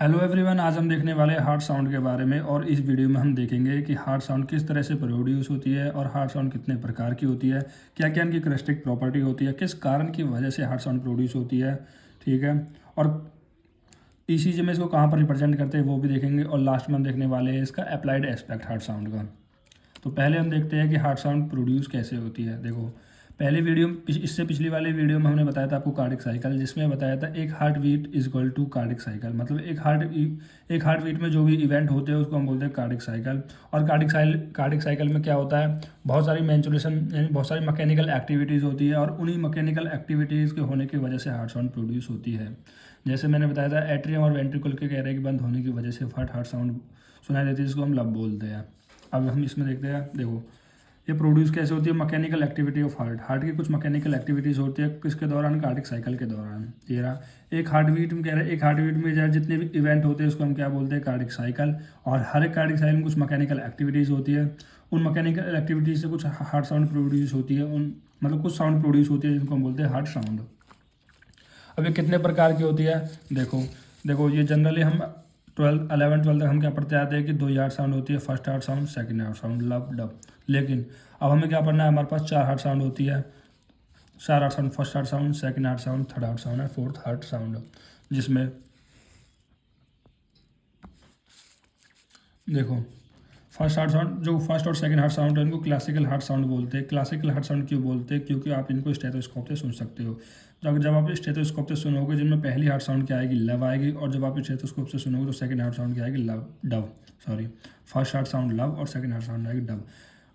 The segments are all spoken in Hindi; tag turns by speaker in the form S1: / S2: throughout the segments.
S1: हेलो एवरीवन, आज हम देखने वाले हैं हार्ट साउंड के बारे में। और इस वीडियो में हम देखेंगे कि हार्ट साउंड किस तरह से प्रोड्यूस होती है और हार्ट साउंड कितने प्रकार की होती है, क्या क्या इनकी करेक्टरिस्टिक प्रॉपर्टी होती है, किस कारण की वजह से हार्ट साउंड प्रोड्यूस होती है। ठीक है। और ईसीजी में इसको कहाँ पर रिप्रेजेंट करते हैं वो भी देखेंगे। और लास्ट में हम देखने वाले हैं इसका अप्लाइड एस्पेक्ट हार्ट साउंड का। तो पहले हम देखते हैं कि हार्ट साउंड प्रोड्यूस कैसे होती है। देखो, पहले वीडियो इससे पिछली वाली वीडियो में हमने बताया था आपको कार्डिक साइकिल, जिसमें बताया था एक heart beat is equal to cardiac cycle. मतलब एक हार्ट बीट में जो भी इवेंट होते हैं उसको हम बोलते हैं कार्डिक साइकिल। और कार्डिक साइकिल में क्या होता है, बहुत सारी मैंचुरेशन यानी बहुत सारी मैकेनिकल एक्टिविटीज़ होती है, और उन्हीं मैकेनिकल एक्टिविटीज़ के होने की वजह से हार्ट साउंड प्रोड्यूस होती है। जैसे मैंने बताया था एट्रियम और वेंट्रिकल के कह रहे हैं कि बंद होने की वजह से हार्ट साउंड सुनाई देती है, जिसको हम लब बोलते हैं। अब हम इसमें देखते हैं। देखो, ये प्रोड्यूस कैसे होती है, मैकेनिकल एक्टिविटी ऑफ हार्ट की कुछ मैकेनिकल एक्टिविटीज़ होती है किसके दौरान, कार्डिक साइकिल के दौरान। ये रहा एक हार्ट बीट में, कह रहे हैं एक हार्ट बीट में जो जितने भी इवेंट होते हैं उसको हम क्या बोलते हैं, कार्डिक साइकिल। और हर एक कार्डिक साइकिल में कुछ मैकेनिकल एक्टिविटीज़ होती है। उन मैकेनिकल एक्टिविटीज़ से कुछ हार्ट साउंड प्रोड्यूस होती है, उन मतलब कुछ साउंड प्रोड्यूस होती है जिनको हम बोलते हैं हार्ट साउंड। अब ये कितने प्रकार की होती है, देखो देखो ये जनरली हम 11th-12th तक हम क्या पढ़ते आते हैं कि दो ही हार्ट साउंड होती है, first heart sound, second heart sound, लब डब। लेकिन अब हमें क्या पढ़ना है, हमारे पास चार हार्ट साउंड होती है। चार heart sound, first heart sound, second heart sound, third heart sound है, फोर्थ हार्ट साउंड। जिसमें देखो फर्स्ट हार्ट साउंड, जो फर्स्ट और सेकंड हार्ट साउंड है इनको क्लासिकल हार्ट साउंड बोलते हैं। क्लासिकल हार्ट साउंड क्यों बोलते हैं, क्योंकि आप इनको स्टेथोस्कोप से सुन सकते हो। तो जब आप स्टेथोस्कोप से सुनोगे, जिनमें पहली हार्ट साउंड क्या आएगी, लव आएगी। और जब आप स्टेथोस्कोप से सुनोगे तो सेकंड हार्ट साउंड क्या आएगी, love Dove. Sorry, first heart sound love और सेकंड हार्ट साउंड आएगी डव।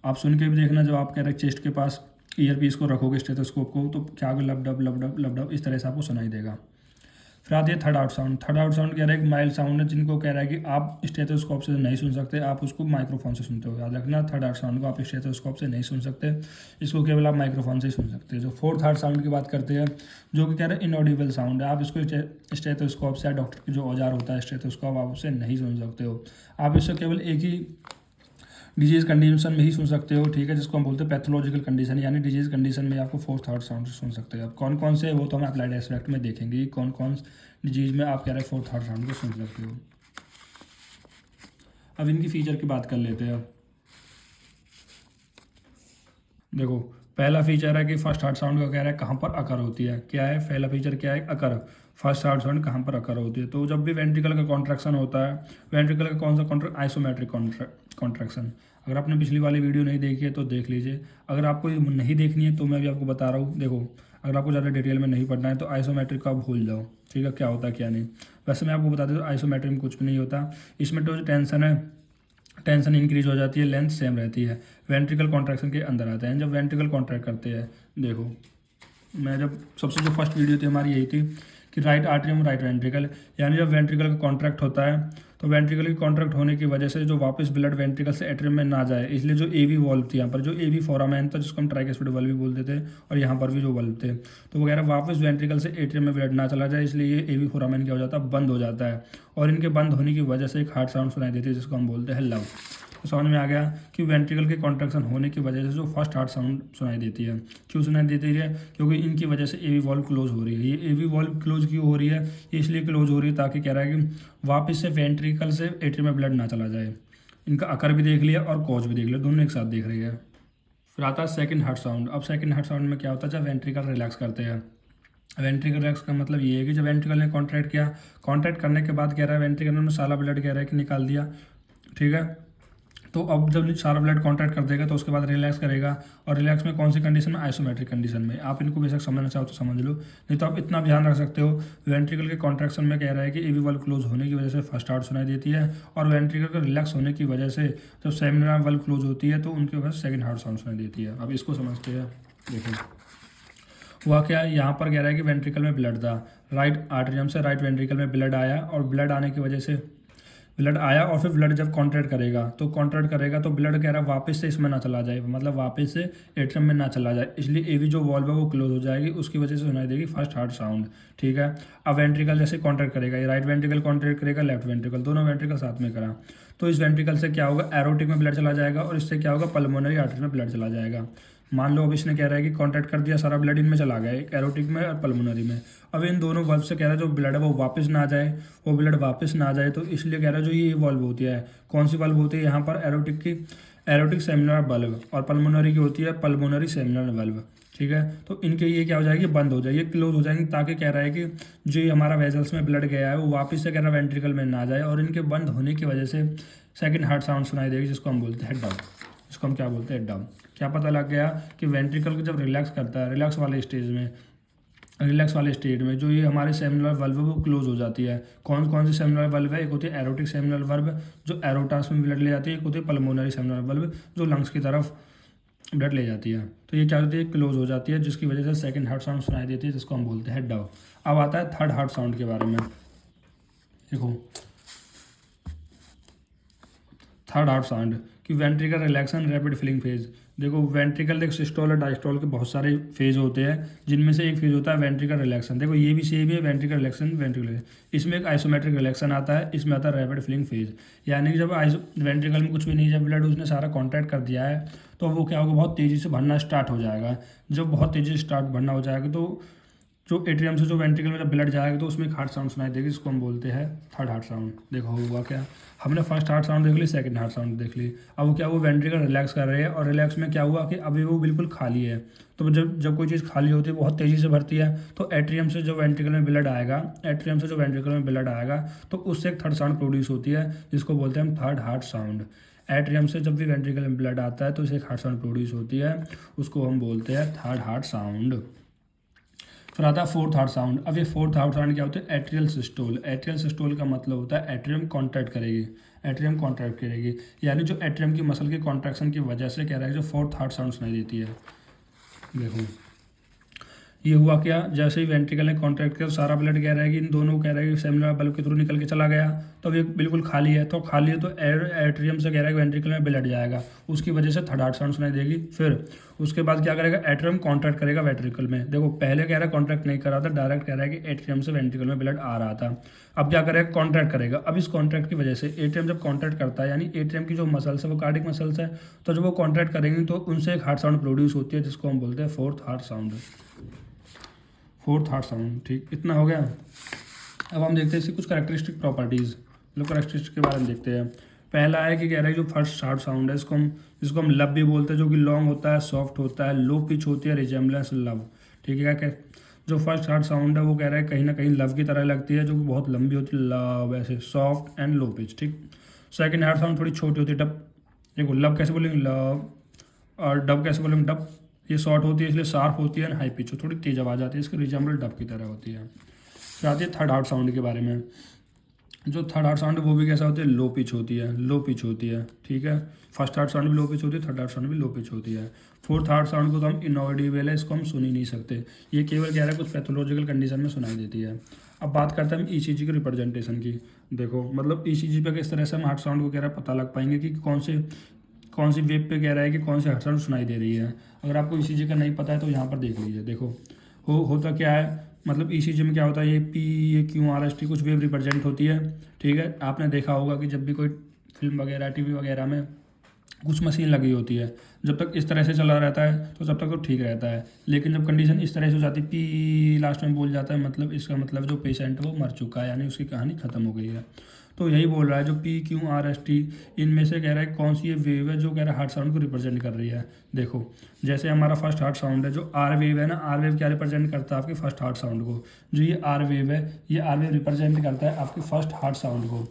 S1: आप सुन के भी देखना, जब आप कह रहे चेस्ट के पास ईयर पीस को रखोगे स्टेथोस्कोप को, तो क्या होगा, लब dub lub dub lub dub, इस तरह से आपको सुनाई देगा। फिर आती है third heart sound. Third heart sound कह रहा है एक माइल्ड साउंड है, जिनको कह रहा है कि आप स्टेथोस्कोप से नहीं सुन सकते, आप उसको माइक्रोफोन से सुनते हो। याद रखना, थर्ड हार्ट साउंड को आप स्टेथोस्कोप से नहीं सुन सकते, इसको केवल आप माइक्रोफोन से ही सुन सकते हैं। जो फोर्थ हार्ट साउंड की बात करते हैं, जो कि कह रहे हैं इनऑडिबल साउंड है, आप इसको स्टेथोस्कोप से, डॉक्टर की जो औजार होता है स्टेथोस्कोप, आप उससे नहीं सुन सकते हो। आप इससे केवल एक ही डिजीज़ कंडीशन में ही सुन सकते हो। ठीक है, जिसको हम बोलते हैं पैथोलॉजिकल कंडीशन, यानी डिजीज़ कंडीशन में आपको फोर्थ हार्ट साउंड सुन सकते हो। अब कौन कौन से, वो तो हम अप्लाइड एस्पेक्ट में देखेंगे, कौन कौन डिजीज़ में आप कह रहे हैं फोर्थ हार्ट साउंड को सुन सकते हो। अब इनकी फीचर की बात कर लेते हैं। देखो, पहला फीचर है कि फर्स्ट हार्ट साउंड का कह रहा है कहाँ पर अकर होती है। क्या है पहला फीचर, क्या है, अकर। फर्स्ट हार्ट साउंड कहाँ पर अकर होती है, तो जब भी वेंट्रिकल का कॉन्ट्रैक्शन होता है, वेंट्रिकल का कौन सा कॉन्ट्रैक्ट, आइसोमेट्रिक कॉन्ट्रैक्शन। अगर आपने पिछली वाली वीडियो नहीं देखी है तो देख लीजिए। अगर आपको ये नहीं देखनी है तो मैं भी आपको बता रहा हूँ। देखो, अगर आपको ज़्यादा डिटेल में नहीं पढ़ना है तो आइसोमेट्रिक का भूल जाओ। ठीक है, क्या होता है क्या नहीं। वैसे मैं आपको बता दूँ, आइसोमेट्रिक में कुछ भी नहीं होता। इसमें जो टेंशन है, टेंशन इंक्रीज हो जाती है, लेंथ सेम रहती है। वेंट्रिकल कॉन्ट्रैक्शन के अंदर आते हैं जब वेंट्रिकल कॉन्ट्रैक्ट करते हैं। देखो, मैं जब सबसे जो फर्स्ट वीडियो थी हमारी यही थी कि राइट आर्टरियम राइट वेंट्रिकल, यानी जब वेंट्रिकल का कॉन्ट्रैक्ट होता है तो वेंट्रिकल की कॉन्ट्रैक्ट होने की वजह से जो वापस ब्लड वेंट्रिकल से एट्रियम में ना जाए, इसलिए जो एवी वॉल्व थी यहाँ पर, जो एवी फोरामेन था जिसको हम ट्राइकस्पिड वल्व भी बोलते थे, और यहाँ पर भी जो वल्व थे, तो वगैरह वापस वेंट्रिकल से एट्रियम में ब्लड ना चला जाए, इसलिए ये एवी फोरामेन क्या हो जाता है, बंद हो जाता है। और इनके बंद होने की वजह से एक हार्ट साउंड सुनाई देती है जिसको हम बोलते हैं लव। तो समझ में आ गया कि वेंट्रिकल के कॉन्ट्रैक्शन होने की वजह से जो फर्स्ट हार्ट साउंड सुनाई देती है। क्यों सुनाई देती है, क्योंकि इनकी वजह से एवी वॉल्व क्लोज हो रही है। ये एवी वॉल्व क्लोज क्यों हो रही है, इसलिए क्लोज हो रही है ताकि कह रहा है कि वापस से वेंट्रिकल से एट्रियम में ब्लड ना चला जाए। इनका अकर भी देख लिया और कॉज भी देख लिया, दोनों एक साथ देख रही है। फिर आता है सेकंड हार्ट साउंड। अब सेकंड हार्ट साउंड में क्या होता है, जब वेंट्रिकल रिलैक्स करते हैं। वेंट्रिकल रिलैक्स का मतलब ये है कि जब वेंट्रिकल ने कॉन्ट्रैक्ट किया, कॉन्ट्रैक्ट करने के बाद कह रहा है वेंट्रिकल ने सारा ब्लड कह रहा है कि निकाल दिया। ठीक है, तो अब जब सारा ब्लड कॉन्ट्रैक्ट कर देगा तो उसके बाद रिलैक्स करेगा। और रिलैक्स में कौन सी कंडीशन में, आइसोमेट्रिक कंडीशन में। आप इनको बेशक समझना चाहो तो समझ लो, नहीं तो आप इतना ध्यान रख सकते हो, वेंट्रिकल के कॉन्ट्रैक्शन में कह रहा है कि एवी वल्व क्लोज होने की वजह से फर्स्ट हार्ट सुनाई देती है, और वेंट्रिकल का रिलैक्स होने की वजह से जब सेमिनल वल्व क्लोज होती है तो उनकी वजह से सेकंड हार्ट साउंड सुनाई देती है। अब इसको समझते हैं। देखो, हुआ क्या है, यहाँ पर कह रहा है कि वेंट्रिकल में ब्लड था, राइट आर्टरियम से राइट वेंट्रिकल में ब्लड आया, और ब्लड आने की वजह से ब्लड आया, और फिर ब्लड जब कॉन्ट्रैक्ट करेगा तो ब्लड कह रहा है वापस से इसमें ना चला जाए, मतलब वापस से एट्रियम में ना चला जाए, इसलिए एवी जो वॉल्व है वो क्लोज हो जाएगी, उसकी वजह से सुनाई देगी फर्स्ट हार्ट साउंड। ठीक है, अब वेंट्रिकल जैसे कॉन्ट्रैक्ट करेगा, ये राइट वेंट्रिकल कॉन्ट्रैक्ट करेगा, लेफ्ट वेंट्रिकल, दोनों वेंट्रिकल साथ में करा, तो इस वेंट्रिकल से क्या होगा, एरोटिक में ब्लड चला जाएगा, और इससे क्या होगा, पल्मोनरी आर्टरी में ब्लड चला जाएगा। मान लो अब इसने कह रहा है कि कॉन्ट्रैक्ट कर दिया, सारा ब्लड इनमें चला गया, एक एरोटिक में और पल्मोनरी में। अब इन दोनों वाल्व से कह रहा है जो ब्लड है वो वापस ना आ जाए, वो ब्लड वापस ना आ जाए, तो इसलिए कह रहा है जो ये वाल्व होती है, कौन सी वाल्व होती है यहाँ पर, एरोटिक की एरोटिक सेमिनल वाल्व, और पल्मोनरी की होती है पल्मोनरी सेमिनल वाल्व। ठीक है, तो इनके ये क्या हो जाएगी, बंद हो जाएगी, क्लोज हो जाएंगे, ताकि कह रहा है कि जो ये हमारा वेजल्स में ब्लड गया है वो वापस से कह रहा है वेंट्रिकल में ना जाए, और इनके बंद होने की वजह से सेकंड हार्ट साउंड सुनाई देगी, जिसको हम बोलते हैं हेड डाउन। इसको हम क्या बोलते हैं, हेड डाउन। क्या पता लग गया कि वेंट्रिकल को जब रिलैक्स करता है, रिलैक्स वाले स्टेज में जो ये हमारे सेमिनल वाल्व है वो क्लोज हो जाती है। कौन कौन सी सेमिनल वाल्व है, एक होती है एरोटिक सेमिनल वाल्व जो एरोटास में ब्लड ले जाती है, एक होती है पल्मोनरी सेमिनल वाल्व जो लंग्स की तरफ ब्लड ले जाती है। तो ये क्या होती है, क्लोज हो जाती है, जिसकी वजह से सेकंड हार्ट साउंड सुनाई देती है, जिसको हम बोलते हैं हेड डाउन। अब आता है थर्ड हार्ट साउंड के बारे में। देखो थर्ड हार्ट साउंड कि ventricle relaxation rapid filling phase. देखो वेंट्रिकल देख सिस्टोल और डायस्टोल के बहुत सारे फेज होते हैं, जिनमें से एक फेज होता है वेंट्रिकल रिलैक्सन। देखो ये भी सेम है, वेंट्रिकल रिलैक्सन वेंट्रिकल, इसमें एक आइसोमेट्रिक रिलैक्सन आता है, इसमें आता है रैपिड फिलिंग फेज। यानी कि जब वेंट्रिकल में कुछ भी नहीं, जब ब्लड उसने सारा कॉन्ट्रैक्ट कर दिया है तो वो क्या होगा, बहुत तेज़ी से भरना स्टार्ट हो जाएगा। जब बहुत तेज़ी से स्टार्ट भरना हो जाएगा तो जो एट्रियम से जो वेंट्रिकल में जब ब्लड जाएगा तो उसमें एक हार्ट साउंड सुनाई देगी, जिसको हम बोलते हैं थर्ड हार्ट साउंड। देखो हुआ क्या, हमने फर्स्ट हार्ट साउंड देख ली, सेकंड हार्ट साउंड देख ली। अब वो क्या, वो वेंट्रिकल रिलैक्स कर रहे हैं, और रिलैक्स में क्या हुआ कि अभी वो बिल्कुल खाली है। तो जब कोई चीज़ खाली होती है बहुत तेज़ी से भरती है, तो एट्रियम से जो वेंट्रिकल में ब्लड आएगा, तो उससे एक थर्ड साउंड प्रोड्यूस होती है, जिसको बोलते हैं हम थर्ड हार्ट साउंड। एट्रियम से जब भी वेंट्रिकल में ब्लड आता है तो उसे एक हार्ट साउंड प्रोड्यूस होती है, उसको हम बोलते हैं थर्ड हार्ट साउंड। फिर आता है फोर्थ हार्ट साउंड। अब ये फोर्थ हार्ट साउंड क्या होता है, एट्रियल सिस्टोल। एट्रियल सिस्टोल का मतलब होता है एट्रियम कॉन्ट्रैक्ट करेगी, यानी जो एट्रियम की मसल के कॉन्ट्रैक्शन की वजह से कह रहा है जो फोर्थ हार्ट साउंड सुनाई देती है। देखो ये हुआ क्या, जैसे ही वेंट्रिकल ने कॉन्ट्रैक्ट किया सारा ब्लड कह रहा है कि इन दोनों कह रहा है कि सेमिनल बल्ब के थ्रू निकल के चला गया, तो ये बिल्कुल खाली है, तो एट्रियम से कह रहा है कि वेंट्रिकल में ब्लड जाएगा, उसकी वजह से थर्ड हार्ट साउंड सुनाई देगी। फिर उसके बाद क्या करेगा, एट्रियम कॉन्ट्रैक्ट करेगा वेंट्रिकल में। देखो पहले कह रहा है कॉन्ट्रैक्ट नहीं कर रहा था, डायरेक्ट कह रहा है कि एट्रियम से वेंट्रिकल में ब्लड आ रहा था। अब क्या करेगा, कॉन्ट्रैक्ट करेगा। अब इस कॉन्ट्रैक्ट की वजह से एट्रियम जब कॉन्ट्रैक्ट करता है, यानी एट्रियम की जो मसल्स है वो कार्डिक मसल्स है, तो जब वो कॉन्ट्रैक्ट करेंगे तो उनसे एक हार्ट साउंड प्रोड्यूस होती है, जिसको हम बोलते हैं फोर्थ हार्ट साउंड। ठीक, इतना हो गया। अब हम देखते हैं इसकी कुछ कैरेक्टरिस्टिक प्रॉपर्टीज़, मतलब कैरेक्टरिस्टिक के बारे में देखते हैं। पहला है कि कह रहा है जो फर्स्ट हार्ट साउंड है इसको हम लब भी बोलते हैं, जो कि लॉन्ग होता है, सॉफ्ट होता है, लो पिच होती है, रिजेम्बलेंस लव। ठीक है, क्या जो फर्स्ट हार्ट साउंड है वो कह रहा है कहीं ना कहीं लव की तरह लगती है, जो कि बहुत लंबी होती है, लव ऐसे सॉफ्ट एंड लो पिच। ठीक, सेकेंड हार्ट साउंड थोड़ी छोटी होती है, डब। देखो लब कैसे बोलेंगे, लव, और डब कैसे बोलेंगे, डब। ये शॉर्ट होती है इसलिए शार्प होती है, हाई पिच थोड़ी तेज आवाज़ आती है, इसकी रिजेंबल डब की तरह होती है। फिर आती है थर्ड हार्ट साउंड के बारे में। जो थर्ड हार्ट साउंड है वो भी कैसा होती है, लो पिच होती है। ठीक है, फर्स्ट हार्ट साउंड भी लो पिच होती है, थर्ड हार्ट साउंड भी लो पिच होती है। फोर्थ हार्ट साउंड को तो हम इनऑडिबल है, इसको हम सुन ही नहीं सकते, ये केवल कह रहा है कुछ पैथोलॉजिकल कंडीशन में सुनाई देती है। अब बात करते हैं हम ईसीजी के रिप्रेजेंटेशन की। देखो मतलब ईसीजी पे किस तरह से हम हार्ट साउंड को कह रहा है पता लग पाएंगे कि कौन सी वेब पे कह रहा है कि कौन सी हार्ट साउंड सुनाई दे रही है। अगर आपको ईसीजी का नहीं पता है तो यहाँ पर देख लीजिए। देखो होता क्या है, मतलब ईसीजी में क्या होता है, ये पी, ये क्यू, आर, एस, टी कुछ वेव रिप्रेजेंट होती है। ठीक है, आपने देखा होगा कि जब भी कोई फिल्म वगैरह टीवी वगैरह में कुछ मशीन लगी होती है, जब तक इस तरह से चला रहता है तो जब तक तो ठीक रहता है, लेकिन जब कंडीशन इस तरह से हो जाती है, पी लास्ट में बोल जाता है, मतलब इसका मतलब जो पेशेंट वो मर चुका है, यानी उसकी कहानी ख़त्म हो गई है। तो यही बोल रहा है जो P, Q, R, S, T इनमें से कह रहा है कौन सी ये वेव है जो कह रहा है हार्ट साउंड को रिप्रेजेंट कर रही है। देखो जैसे हमारा फर्स्ट हार्ट साउंड है, जो आर वेव है ना, आर वेव क्या रिप्रेजेंट करता है आपके फर्स्ट हार्ट साउंड को। जो ये आर वेव है, ये आर वेव रिप्रेजेंट करता है आपके फर्स्ट हार्ट साउंड को।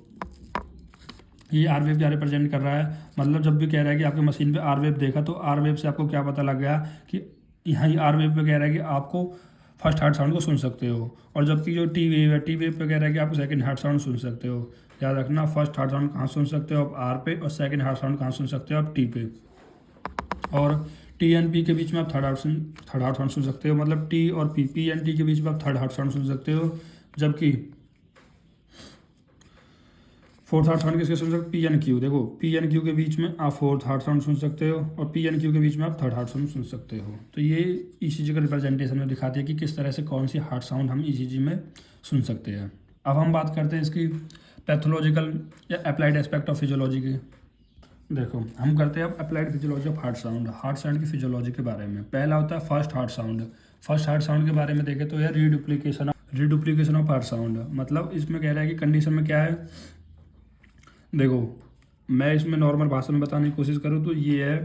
S1: ये आर वेव क्या रिप्रेजेंट कर रहा है, मतलब जब भी कह रहा है कि आपके मशीन पे आर वेव देखा, तो आर वेव से आपको क्या पता लग गया कि यहाँ ये आर वेव पे कह रहा है कि आपको फर्स्ट हार्ट साउंड को सुन सकते हो। और जबकि जो टी वेव है, टी वेव पे कह रहा है कि आप सेकंड हार्ट साउंड सुन सकते हो। याद रखना, फर्स्ट हार्ट साउंड कहाँ सुन सकते हो आप, आर पे, और सेकंड हार्ट साउंड कहाँ सुन सकते हो आप, टी पे। और टी एंड पी के बीच में आप थर्ड हार्ट साउंड सुन सकते हो, मतलब टी और पी, पी एंड टी के बीच में आप थर्ड हार्ट साउंड सुन सकते हो। जबकि फोर्थ हार्ट साउंड किसके सुन सकते हो, पी एन क्यू। देखो पी एन क्यू के बीच में आप फोर्थ हार्ट साउंड सुन सकते हो, और पी एन क्यू के बीच में आप थर्ड हार्ट साउंड सुन सकते हो। तो ये ईसीजी का रिप्रेजेंटेशन में दिखाती है कि किस तरह से कौन सी हार्ट साउंड हम ईसीजी में सुन सकते हैं। अब हम बात करते हैं इसकी पैथोलॉजिकल या अप्लाइड एस्पेक्ट ऑफ फिजियोलॉजी की। देखो हम करते हैं अब applied physiology of heart sound की फिजियोलॉजी के बारे में। पहला होता है first heart sound. First heart sound के बारे में देखें तो यार रीडुप्लीकेशन ऑफ हार्ट साउंड, मतलब इसमें कह रहा है कि कंडीशन में क्या है। देखो मैं इसमें नॉर्मल भाषा में बताने की कोशिश करूँ तो ये है,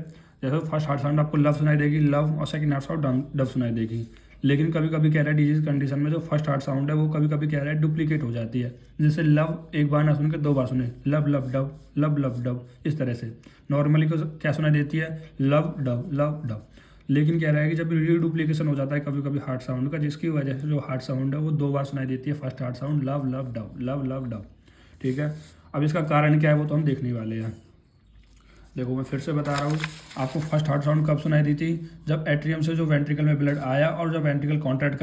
S1: जैसे फर्स्ट हार्ट साउंड आपको लव सुनाई देगी, लव, और सेकंड हार्ट साउंड डव सुनाई देगी। लेकिन कभी कभी कह रहा है डिजीज कंडीशन में जो फर्स्ट हार्ट साउंड है वो कभी कभी कह रहा है डुप्लीकेट हो जाती है। जैसे लव एक बार ना सुन के दो बार सुने, love love Dove, love love Dove, इस तरह से। नॉर्मली को क्या सुनाई देती है, लव डव लव डव। लेकिन कह रहा है कि जब रीडुप्लीकेशन हो जाता है कभी कभी हार्ट साउंड का, जिसकी वजह से जो हार्ट साउंड है वो दो बार सुनाई देती है, first heart sound love love Dove, love love Dove. ठीक है, अब इसका कारण क्या है वो तो हम देखने वाले हैं। देखो मैं फिर से बता रहा हूँ, आपको फर्स्ट हार्ट साउंड कब सुनाई दी थी, जब एट्रियम से जो वेंट्रिकल में ब्लड आया और जब वेंट्रिकल कॉन्ट्रैक्ट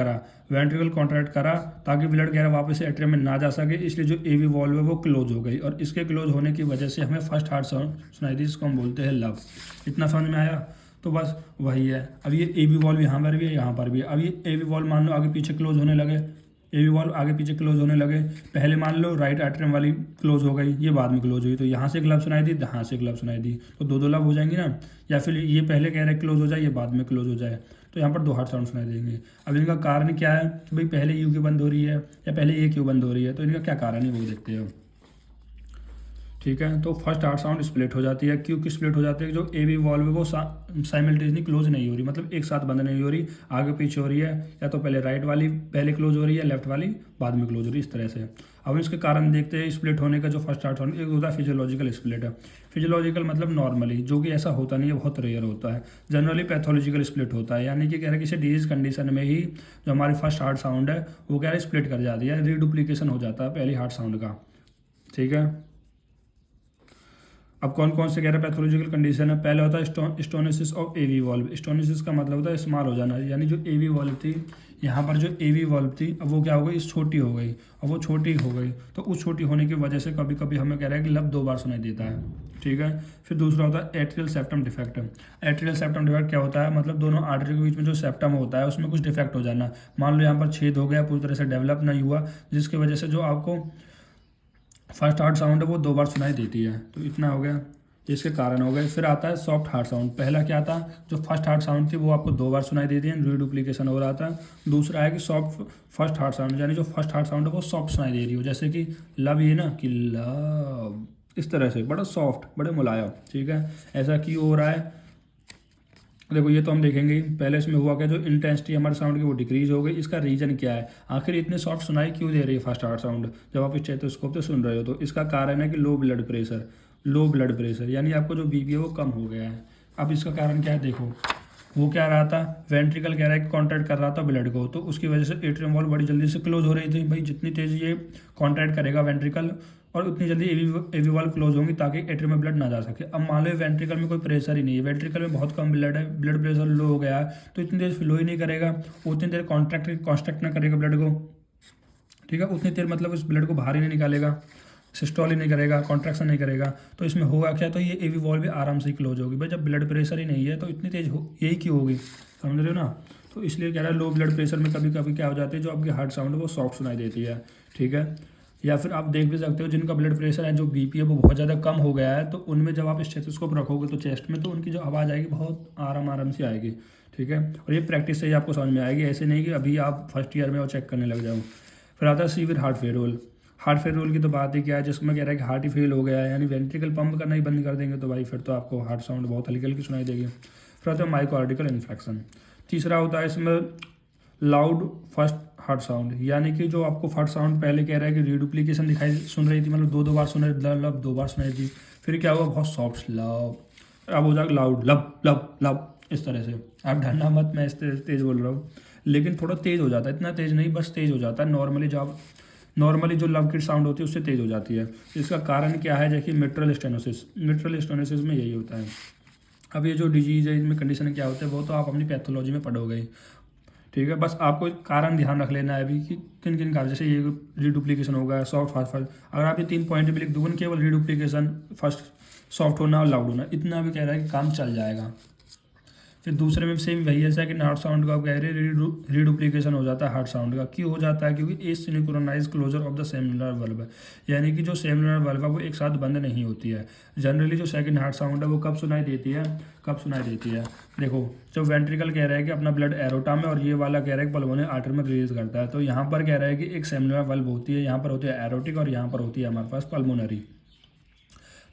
S1: करा ताकि ब्लड गैर वापस से एट्रियम में ना जा सके, इसलिए जो एवी वॉल्व है वो क्लोज हो गई और इसके क्लोज होने की वजह से हमें फर्स्ट हार्ट साउंड सुनाई दी, जिसको हम बोलते हैं लव। इतना समझ में आया? तो बस वही है। अब ये एवी वॉल्व यहाँ पर भी है, यहाँ पर भी है। अब ये एवी वॉल्व मान लो आगे पीछे क्लोज होने लगे, एवी वॉल्व आगे पीछे क्लोज होने लगे। पहले मान लो राइट एट्रियम वाली क्लोज हो गई, ये बाद में क्लोज हुई, तो यहाँ से ग्लब सुनाई दी, यहाँ से ग्लब सुनाई दी, तो दो दो लब हो जाएंगी ना। या फिर ये पहले कह रहे हैं क्लोज हो जाए, ये बाद में क्लोज हो जाए, तो यहाँ पर दो हार्ट साउंड सुनाई देंगे। अब इनका कारण क्या है कि भाई पहले यू क्यों बंद हो रही है या पहले ए क्यों बंद हो रही है, तो इनका क्या कारण है वो देखते हैं। ठीक है, तो फर्स्ट हार्ट साउंड स्प्लिट हो जाती है। क्यों स्प्लिट हो जाती है? जो एवी वॉल्व है वो साइमल्टेनियसली क्लोज नहीं हो रही, मतलब एक साथ बंद नहीं हो रही, आगे पीछे हो रही है, या तो पहले राइट वाली पहले क्लोज हो रही है, लेफ्ट वाली बाद में क्लोज हो रही है, इस तरह से। अब इसके कारण देखते हैं स्प्लिट होने का। जो फर्स्ट हार्ट साउंड एक होता है फिजियोलॉजिकल स्प्लिट है। फिजियोलॉजिकल मतलब नॉर्मली, जो कि ऐसा होता नहीं है, बहुत रेयर होता है। जनरली पैथोलॉजिकल स्प्लिट होता है, यानी कि कह रहे हैं किसी डिजीज कंडीशन में ही जो हमारी फर्स्ट हार्ट साउंड है वो क्या है स्प्लिट कर जाती है, रीडुप्लीकेशन हो जाता है पहली हार्ट साउंड का। ठीक है, अब कौन कौन से कह रहे हैं पैथोलॉजिकल कंडीशन है। पहले होता है स्टोनिसिस ऑफ एवी वॉल्व। स्टोनिसिस का मतलब होता है स्मॉल हो जाना, यानी जो एवी वॉल्व थी, यहाँ पर जो एवी वॉल्व थी अब वो क्या हो गई, छोटी हो गई। अब वो छोटी हो गई तो उस छोटी होने की वजह से कभी कभी हमें कह रहा है कि लब दो बार सुनाई देता है। ठीक है, फिर दूसरा होता है atrial septum defect. Atrial septum defect क्या होता है, मतलब दोनों आर्टरी के बीच में जो सेप्टम होता है उसमें कुछ डिफेक्ट हो जाना। मान लो यहाँ पर छेद हो गया, पूरी तरह से डेवलप नहीं हुआ, जिसकी वजह से जो आपको फर्स्ट हार्ट साउंड है वो दो बार सुनाई देती है। तो इतना हो गया, इसके कारण हो गए। फिर आता है सॉफ्ट हार्ट साउंड। पहला क्या था, जो फर्स्ट हार्ट साउंड थी वो आपको दो बार सुनाई देती है, रीडुप्लीकेशन हो रहा था। दूसरा है कि सॉफ्ट फर्स्ट हार्ट साउंड, यानी जो फर्स्ट हार्ट साउंड है वो सॉफ्ट सुनाई दे रही हो, जैसे कि लव, ये ना कि लव, इस तरह से बड़ा सॉफ्ट, बड़े मुलायम। ठीक है, ऐसा क्यों हो रहा है, देखो ये तो हम देखेंगे ही। पहले इसमें हुआ क्या, जो इंटेंसिटी हमारे साउंड की वो डिक्रीज हो गई, इसका रीजन क्या है, आखिर इतने सॉफ्ट सुनाई क्यों दे रही है फर्स्ट हार्ट साउंड जब आप स्टेथोस्कोप से सुन रहे हो। तो इसका कारण है कि लो ब्लड प्रेशर, यानी आपको जो बीपी है वो कम हो गया है। अब इसका कारण क्या है, देखो वो क्या रहा था, वेंट्रिकल कह रहा है कि कॉन्ट्रैक्ट कर रहा था ब्लड को, तो उसकी वजह से एट्रियम वॉल्व बड़ी जल्दी से क्लोज हो रही थी। भाई जितनी तेज़ी ये कॉन्ट्रैक्ट करेगा वेंट्रिकल और उतनी जल्दी एवी वॉल्व क्लोज होंगी ताकि एट्रियम में ब्लड ना जा सके। अब मान लो वेंट्रिकल में कोई प्रेशर ही नहीं है, वेंट्रिकल में बहुत कम ब्लड है, ब्लड प्रेशर लो हो गया है, तो इतनी देर फ्लो ही नहीं करेगा, उतनी देर कॉन्ट्रैक्ट ना करेगा ब्लड को। ठीक है, उतनी देर मतलब उस ब्लड को बाहर ही नहीं निकालेगा, सिस्टोल ही नहीं करेगा, कॉन्ट्रैक्शन नहीं करेगा, तो इसमें होगा क्या, तो ये एवी वॉल्व भी आराम से क्लोज होगी। भाई जब ब्लड प्रेशर ही नहीं है तो इतनी तेज हो, यही क्यों होगी, समझ रहे हो ना। तो इसलिए कह रहा है लो ब्लड प्रेशर में कभी कभी क्या हो जाती है, जो आपकी हार्ट साउंड है वो सॉफ्ट सुनाई देती है। ठीक है, या फिर आप देख भी सकते हो जिनका ब्लड प्रेशर है, जो बीपी है वो बहुत ज़्यादा कम हो गया है, तो उनमें जब आप स्टेथोस्कोप रखोगे तो चेस्ट में, तो उनकी जो आवाज़ आएगी बहुत आराम से आएगी। ठीक है, और ये प्रैक्टिस से ही आपको समझ में आएगी, ऐसे नहीं कि अभी आप फर्स्ट ईयर में और चेक करने लग जाओ। फिर आता है severe heart fail. Heart fail की तो बात ही क्या है, जिसमें कह रहा है कि हार्ट ही फेल हो गया है, यानी वेंट्रिकल पंप करना ही बंद कर देंगे, तो भाई फिर तो आपको हार्ट साउंड बहुत हल्की हल्की सुनाई देगी। फिर आता है माइकोकार्डियल इन्फेक्शन। तीसरा होता है इसमें लाउड फर्स्ट हार्ट साउंड, यानी कि जो आपको फर्स्ट साउंड पहले कह रहा है कि रीडुप्लीकेशन दिखाई सुन रही थी, मतलब दो बार सुन रही, लब दो बार सुनाई थी, फिर क्या हुआ बहुत सॉफ्ट लव, अब हो जाएगा लाउड लब लब लब, इस तरह से। आप डरना मत, मैं इस तेज बोल रहा हूँ, लेकिन थोड़ा तेज हो जाता है, इतना तेज नहीं, बस तेज हो जाता है। नॉर्मली जो लव की साउंड होती है उससे तेज हो जाती है। इसका कारण क्या है, देखिए मिट्रल स्टेनोसिस में यही होता है। अब ये जो डिजीज है इनमें कंडीशन क्या होता है वो तो आप अपनी पैथोलॉजी में पढ़ोगे। ठीक है, बस आपको कारण ध्यान रख लेना है अभी कि किन किन कारण, जैसे ये रीडुप्लीकेशन होगा, सॉफ्ट फास्ट फास्ट, अगर आप ये 3 पॉइंट भी लिख दोगे, केवल रीडुप्लीकेशन, फर्स्ट सॉफ्ट होना और लाउड होना, इतना भी कह रहा है कि काम चल जाएगा। फिर दूसरे में सेम वही है सेकंड हार्ट साउंड का, आप कह रहे हैं रीडुप्लीकेशन हो जाता है हार्ट साउंड का। क्यों हो जाता है? क्योंकि asynchronize closure of the seminal valve, यानी कि जो सेमिनल वल्व है वो एक साथ बंद नहीं होती है। जनरली जो सेकंड हार्ट साउंड है वो कब सुनाई देती है? कब सुनाई देती है? देखो, जब वेंट्रिकल कह रहा है कि अपना ब्लड एरोटा में और ये वाला कह रहा है कि पल्मोनरी आर्टरी में रिलीज करता है, तो यहाँ पर कह रहा है कि एक सेमिनल वल्व होती है, यहाँ पर होती है एरोटिक और यहाँ पर होती है हमारे पास पल्मोनरी।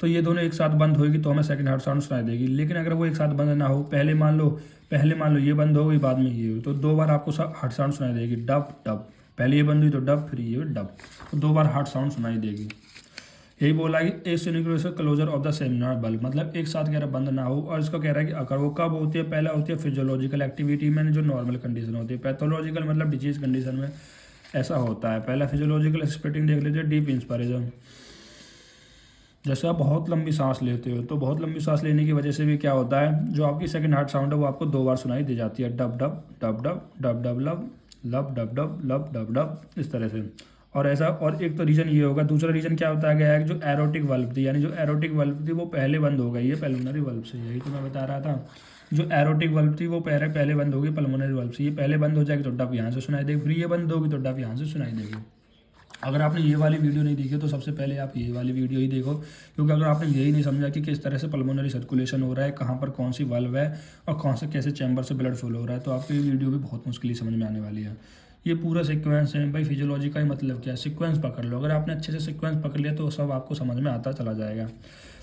S1: तो ये दोनों एक साथ बंद होगी तो हमें सेकंड हार्ट साउंड सुनाई देगी। लेकिन अगर वो एक साथ बंद ना हो, पहले मान लो ये बंद हो गई, बाद में ये हुई, तो 2 बार आपको हार्ट साउंड सुनाई देगी, डब डब। पहले ये बंद हुई तो डब, फिर ये डब, तो 2 बार हार्ट साउंड सुनाई देगी। यही बोला कि asynchronous closure of the seminal valve, मतलब एक साथ कह रहा है बंद ना हो। और इसको कह रहा है कि अगर वो कब होती है? पहला होती है फिजियोलॉजिकल एक्टिविटी में, जो नॉर्मल कंडीशन होती है। पैथोलॉजिकल मतलब डिजीज कंडीशन में ऐसा होता है। पहला फिजियोलॉजिकल स्प्लिटिंग देख लीजिए, डीप इंस्पिरेशन। जैसे आप बहुत लंबी सांस लेते हो, तो बहुत लंबी सांस लेने की वजह से भी क्या होता है, जो आपकी सेकंड हार्ट साउंड है वो आपको 2 बार सुनाई दे जाती है, dub dub dub dub dub dub lub lub dub dub lub dub dub, इस तरह से। और ऐसा, और एक तो रीजन ये होगा। दूसरा रीजन क्या होता है गया है, जो एरोटिक वल्व थी, यानी जो एरोटिक वल्व थी वो पहले बंद हो गई है पल्मोनरी वल्व से। यही तो मैं बता रहा था, जो एरोटिक वल्व थी वो पहले बंद होगी पल्मोनरी वल्व से। ये पहले बंद हो जाएगी तो डब यहाँ से सुनाई देगी, फिर ये बंद होगी तो डब यहाँ से सुनाई देगी। अगर आपने ये वाली वीडियो नहीं देखी तो सबसे पहले आप ये वाली वीडियो ही देखो, क्योंकि अगर आपने यही नहीं समझा कि किस तरह से पल्मोनरी सर्कुलेशन हो रहा है, कहाँ पर कौन सी वाल्व है और कौन से कैसे चैम्बर से ब्लड फ्लो हो रहा है, तो आपको ये वीडियो भी बहुत मुश्किल समझ में आने वाली है। ये पूरा सीक्वेंस है भाई, फिजियोलॉजी का ही मतलब क्या है, सीक्वेंस पकड़ लो। अगर आपने अच्छे से सीक्वेंस पकड़ लिया तो सब आपको समझ में आता चला जाएगा।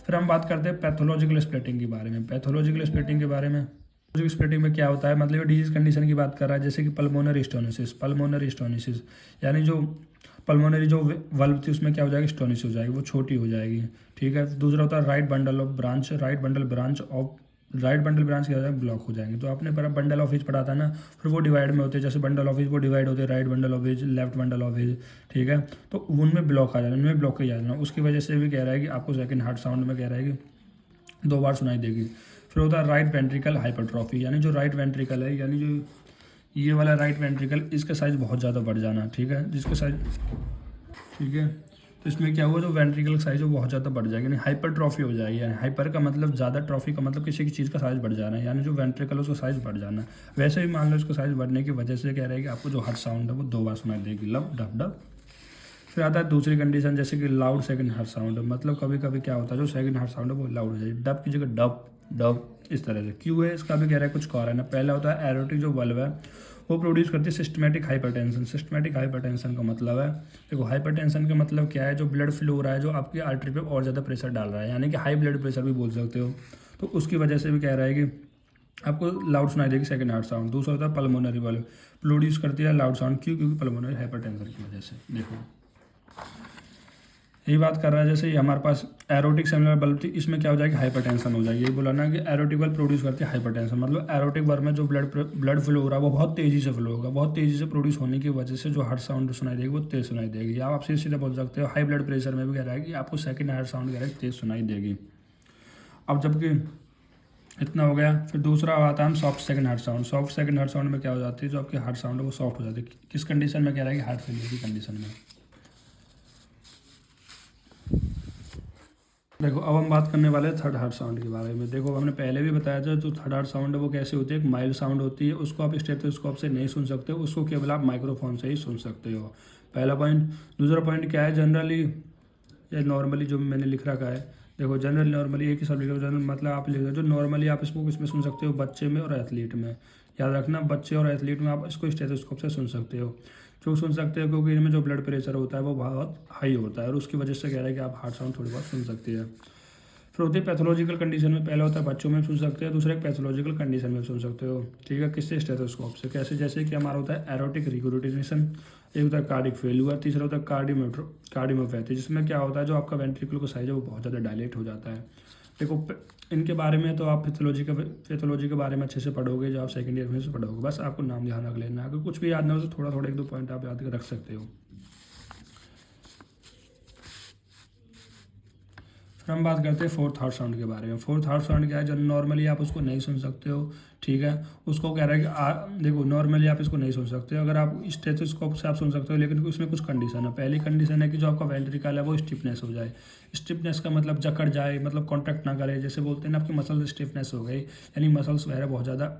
S1: फिर हम बात करते हैं पैथोलॉजिकल स्प्लिटिंग के बारे में। पैथोलॉजिकल स्प्लिटिंग के बारे में, स्प्लिटिंग में क्या होता है, मतलब ये डिजीज कंडीशन की बात कर रहा है, जैसे कि पल्मोनरी स्टोनिसिस, यानी जो पल्मोनरी जो वल्व थी उसमें क्या हो जाएगी, स्टोनिस हो जाएगी, वो छोटी हो जाएगी। ठीक है। दूसरा होता है राइट बंडल ब्रांच क्या हो जाएगा, ब्लॉक हो जाएंगे। तो आपने पर बंडल ऑफ एज पढ़ा था ना, फिर वो डिवाइड में होते हैं, जैसे बंडल ऑफ एज वो डिवाइड होते हैं, right bundle of His, left bundle of His. ठीक है। तो उनमें ब्लॉक आ जाना, उनमें ब्लॉकेज आ जाना, उसकी वजह से भी कह रहा है कि आपको सेकंड हार्ट साउंड में कह रहा है कि 2 बार सुनाई देगी। फिर होता है राइट वेंट्रिकल हाइपरट्रॉफी, यानी जो राइट वेंट्रिकल है, यानी जो ये वाला राइट वेंट्रिकल, इसका साइज बहुत ज़्यादा बढ़ जाना। ठीक है। जिसका साइज, ठीक है, तो इसमें क्या हुआ, जो वेंट्रिकल साइज है वो बहुत ज़्यादा बढ़ जाएगी, यानी हाइपरट्रॉफी हो जाएगी। यानी हाइपर का मतलब ज़्यादा, ट्रॉफी का मतलब किसी की चीज़ का साइज बढ़ जाना है, यानी जो वेंट्रिकल है उसका साइज बढ़ जाना। वैसे भी मान लो उसका साइज बढ़ने की वजह से कह रहा है कि आपको जो हार्ट साउंड है वो 2 बार सुनाई देगी, लब डब डब। फिर आता है दूसरी कंडीशन, जैसे कि लाउड सेकंड हार्ट साउंड, मतलब कभी कभी क्या होता है, जो सेकंड हार्ट साउंड है वो लाउड हो जाएगी, डब की जगह डब डब, इस तरह से। क्यों है, इसका भी कह रहा है कुछ कारण है। पहला होता है एरोटिक जो वल्व है वो प्रोड्यूस करती है सिस्टमेटिक हाइपरटेंशन। सिस्टमेटिक हाइपरटेंशन का मतलब है, देखो हाइपरटेंशन का मतलब क्या है, जो ब्लड फ्लो हो रहा है, जो आपकी आर्टरी पे और ज़्यादा प्रेशर डाल रहा है, यानी कि हाई ब्लड प्रेशर भी बोल सकते हो। तो उसकी वजह से भी कह रहा है कि आपको लाउड सुनाई देगी सेकंड हार्ट साउंड। दूसरा होता है पल्मोनरी वाल्व, प्रोड्यूस करती है लाउड साउंड। क्यों? क्योंकि पल्मोनरी हाइपरटेंशन की वजह से। देखो यही बात कर रहा है, जैसे ये हमारे पास एरोटिक सेमिनल बल्ब थी, इसमें क्या हो जाएगी, हाइपरटेंशन हो जाएगी। ये बोला ना कि एरोटिक बल्ब प्रोड्यूस करती है हाइपरटेंशन, मतलब एरोटिक बल्ब में जो ब्लड फ्लो हो रहा है वो बहुत तेज़ी से फ्लो होगा, बहुत तेज़ी से प्रोड्यूस होने की वजह से जो हार्ट साउंड सुनाई देगी वो तेज़ सुनाई देगी। या आप सीधे बोल सकते हो हाई ब्लड प्रेशर में भी कह रहा है कि आपको सेकंड हार्ट साउंड कह रहा है तेज़ सुनाई देगी। अब जबकि इतना हो गया, फिर दूसरा आता है हम soft second heart sound. Soft second heart sound में क्या हो जाती है, जो आपकी हार्ट साउंड है वो सॉफ्ट हो जाती है। किस कंडीशन में कह रहा है कि हार्ट फेलियर की कंडीशन में। देखो अब हम बात करने वाले हैं थर्ड हार्ट साउंड के बारे में। देखो हमने पहले भी बताया था, जो थर्ड हार्ट साउंड है वो कैसे होती है, एक माइल्ड साउंड होती है, उसको आप स्टेथोस्कोप से नहीं सुन सकते हो, उसको केवल आप माइक्रोफोन से ही सुन सकते हो। पहला पॉइंट। दूसरा पॉइंट क्या है, जनरली या नॉर्मली जो मैंने लिख रखा है, देखो जनरल नॉर्मली एक ही सब लिखा, जनरल मतलब आप लिख जो नॉर्मली आप इसको इसमें सुन सकते हो, बच्चे में और एथलीट में। याद रखना, बच्चे और एथलीट में आप इसको स्टेथोस्कोप से सुन सकते हो। क्यों सुन सकते हो, क्योंकि इनमें जो ब्लड प्रेशर होता है वो बहुत हाई होता है, और उसकी वजह से कह रहा है कि आप हार्ट साउंड थोड़ी बहुत सुन सकते हैं। फिर होती है पैथोलॉजिकल कंडीशन में, पहला होता है बच्चों में सुन सकते हैं, दूसरा एक पैथोलॉजिकल कंडीशन में सुन सकते हो। ठीक है। किससे, स्टेथोस्कोप से। कैसे, जैसे कि हमारा होता है एरोटिक रिगुलेटेशन, एक होता है कार्डिक फेल्यूर, तीसरा होता है कार्डियोमायोपैथी, जिसमें क्या होता है, जो आपका वेंट्रिकल का साइज है वो बहुत ज़्यादा डायलेट हो जाता है। देखो इनके बारे में तो आप पैथोलॉजी के बारे में अच्छे से पढ़ोगे, जो आप सेकेंड ईयर में से पढ़ोगे, बस आपको नाम ध्यान रख लेना। अगर कुछ भी याद ना हो तो थोड़ा थोड़ा 1-2 पॉइंट आप याद रख सकते हो। फिर हम बात करते हैं फोर्थ हार्ट साउंड के बारे में। फोर्थ हार्ट साउंड क्या है, जो नॉर्मली आप उसको नहीं सुन सकते हो। ठीक है। उसको कह रहा है कि देखो नॉर्मली आप इसको नहीं सुन सकते, अगर आप स्टेथोस्कोप से आप सुन सकते हो, लेकिन उसमें कुछ कंडीशन है। पहली कंडीशन है कि जो आपका वेंट्रिकल है वो स्टिफनेस हो जाए। स्टिफनेस का मतलब जकड़ जाए, मतलब कॉन्ट्रैक्ट ना करे, जैसे बोलते हैं ना आपकी मसल स्टिफनेस हो गई, यानी मसल्स वगैरह बहुत ज़्यादा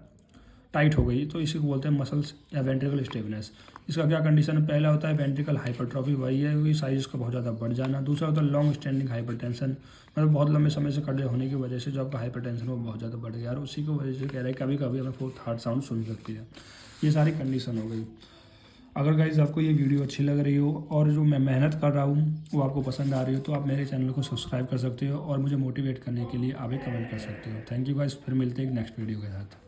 S1: टाइट हो गई, तो इसी को बोलते हैं मसल्स या वेंट्रिकल स्टिफनेस। इसका क्या कंडीशन है? पहला होता है वेंट्रिकल हाइपरट्रॉफी, वही है कि साइज का बहुत ज़्यादा बढ़ जाना। दूसरा होता है लॉन्ग स्टैंडिंग हाइपरटेंशन, मतलब बहुत लंबे समय से खड़े होने की वजह से जो आपका हाइपरटेंशन वो बहुत ज़्यादा बढ़ गया, और उसी की वजह से कह रहा है कभी कभी हमें फोर्थ हार्ट साउंड सुन सकती है। ये सारी कंडीशन हो गई। अगर गाइज आपको ये वीडियो अच्छी लग रही हो और जो मैं मेहनत कर रहा हूँ वो आपको पसंद आ रही हो, तो आप मेरे चैनल को सब्सक्राइब कर सकते हो और मुझे मोटिवेट करने के लिए आप एक कमेंट कर सकते हो। थैंक यू गाइज, फिर मिलते हैं एक नेक्स्ट वीडियो के साथ।